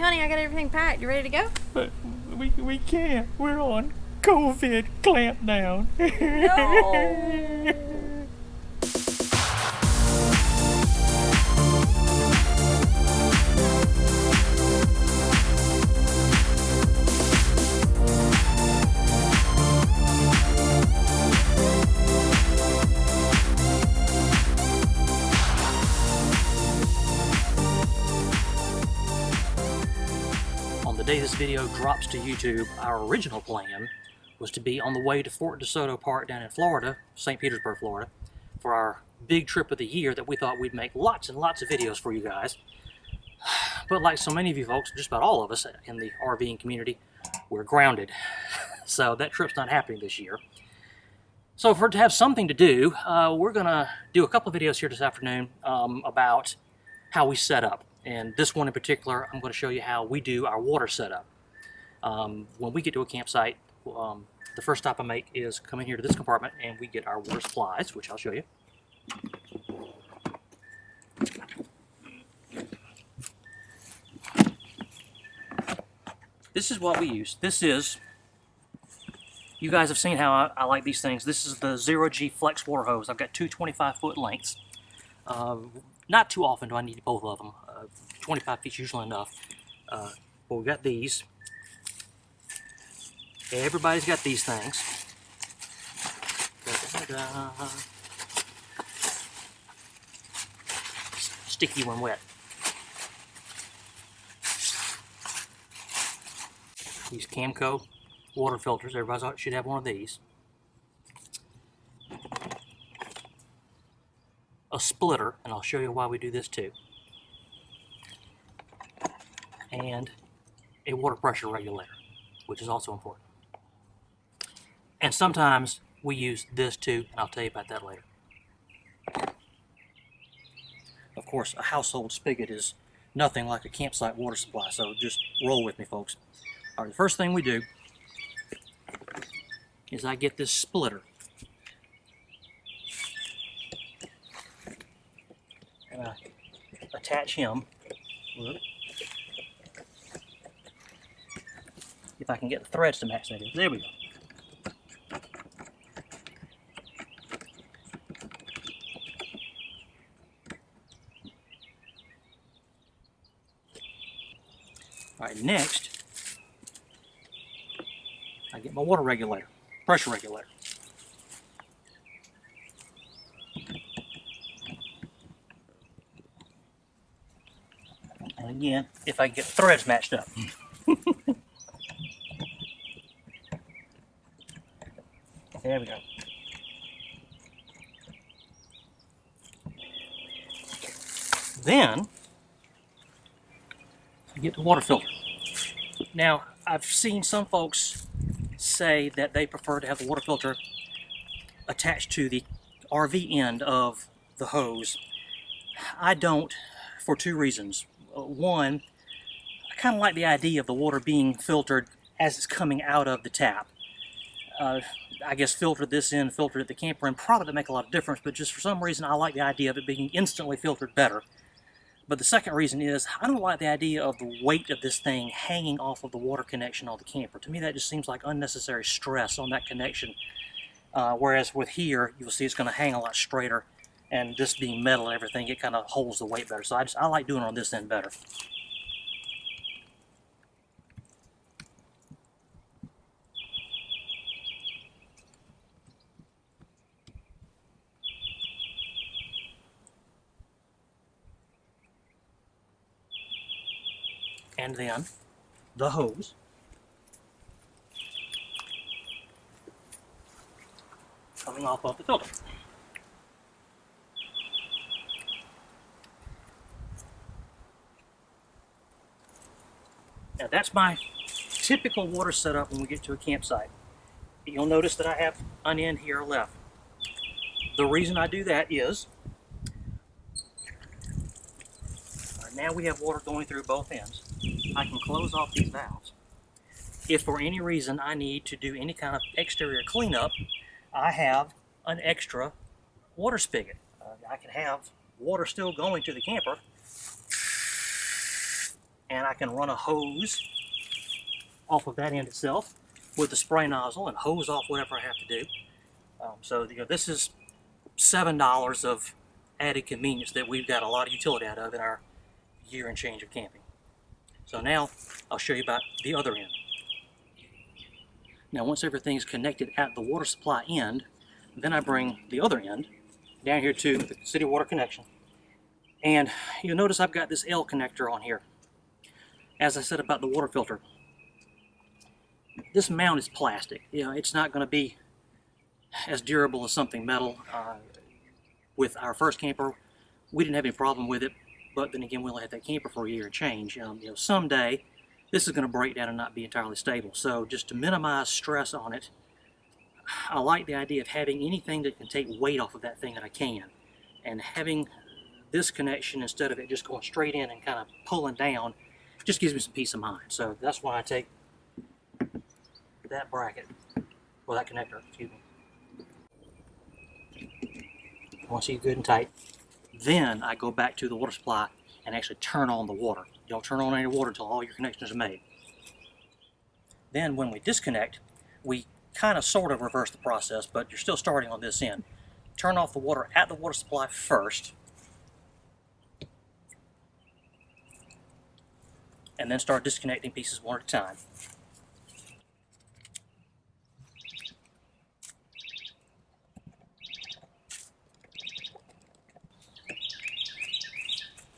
honey, I got everything packed. You ready to go? But we can't. We're on COVID clampdown. No. On the day this video drops to YouTube, our original plan was to be on the way to Fort DeSoto Park down in Florida, St. Petersburg, Florida, for our big trip of the year that we thought we'd make lots and lots of videos for you guys. But like so many of you folks, just about all of us in the RVing community, we're grounded. So that trip's not happening this year. So to have something to do, we're gonna do a couple of videos here this afternoon about how we set up. And this one in particular, I'm going to show you how we do our water setup. When we get to a campsite, the first stop I make is come in here to this compartment and we get our water supplies, which I'll show you. This is what we use. This is, you guys have seen how I like these things. This is the 0G Flex water hose. I've got two 25-foot lengths. Not too often do I need both of them. 25 feet is usually enough. But we've got these. Everybody's got these things. Sticky when wet. These Camco water filters. Everybody should have one of these. A splitter, and I'll show you why we do this too. And a water pressure regulator, which is also important. And sometimes we use this too, and I'll tell you about that later. Of course, a household spigot is nothing like a campsite water supply, so just roll with me, folks. All right, the first thing we do is I get this splitter. And I attach him. If I can get the threads to match that. There we go. Alright, next, I get my water regulator, pressure regulator. And again, if I can get the threads matched up. There we go. Then, I get the water filter. Now, I've seen some folks say that they prefer to have the water filter attached to the RV end of the hose. I don't, for two reasons. One, I kind of like the idea of the water being filtered as it's coming out of the tap. I guess filtered this in, filtered at the camper end, probably doesn't make a lot of difference, but just for some reason I like the idea of it being instantly filtered better. But the second reason is I don't like the idea of the weight of this thing hanging off of the water connection on the camper. To me that just seems like unnecessary stress on that connection. Whereas with here, you'll see it's going to hang a lot straighter, and this being metal and everything, it kind of holds the weight better. So I like doing it on this end better. And then the hose coming off of the filter. Now that's my typical water setup when we get to a campsite. You'll notice that I have an end here left. The reason I do that is now we have water going through both ends. I can close off these valves. If for any reason I need to do any kind of exterior cleanup, I have an extra water spigot. I can have water still going to the camper and I can run a hose off of that end itself with the spray nozzle and hose off whatever I have to do. So this is $7 of added convenience that we've got a lot of utility out of in our year and change of camping. So now I'll show you about the other end. Now once everything's connected at the water supply end, then I bring the other end down here to the city water connection. And you'll notice I've got this L connector on here. As I said about the water filter, this mount is plastic. It's not going to be as durable as something metal. With our first camper, we didn't have any problem with it, but then again, we only had that camper for a year and change. Someday this is going to break down and not be entirely stable. So just to minimize stress on it, I like the idea of having anything that can take weight off of that thing that I can, and having this connection instead of it just going straight in and kind of pulling down just gives me some peace of mind. So that's why I take that bracket, or that connector, excuse me. Once it's good and tight, then I go back to the water supply and actually turn on the water. You don't turn on any water until all your connections are made. Then when we disconnect, we kind of sort of reverse the process, but you're still starting on this end. Turn off the water at the water supply first, and then start disconnecting pieces one at a time.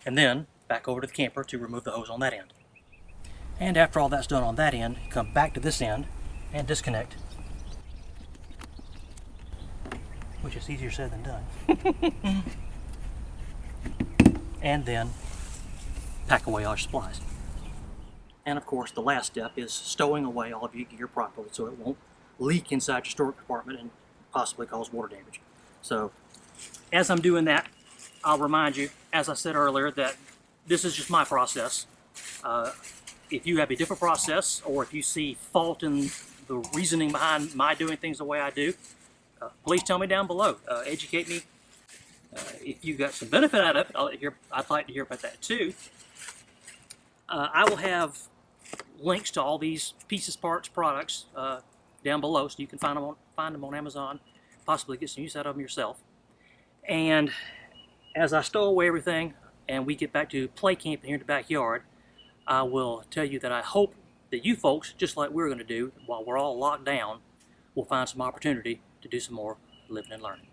And then back over to the camper to remove the hose on that end. And after all that's done on that end, come back to this end and disconnect, which is easier said than done. And then pack away all your supplies. And of course, the last step is stowing away all of your gear properly so it won't leak inside your storage compartment and possibly cause water damage. So as I'm doing that, I'll remind you, as I said earlier, that this is just my process. If you have a different process, or if you see fault in the reasoning behind my doing things the way I do, please tell me down below. Educate me. If you got some benefit out of it, I'd like to hear about that too. I will have links to all these pieces, parts, products down below, so you can find them on Amazon, possibly get some use out of them yourself. And as I stow away everything and we get back to play camping here in the backyard, I will tell you that I hope that you folks, just like we're going to do while we're all locked down, will find some opportunity to do some more living and learning.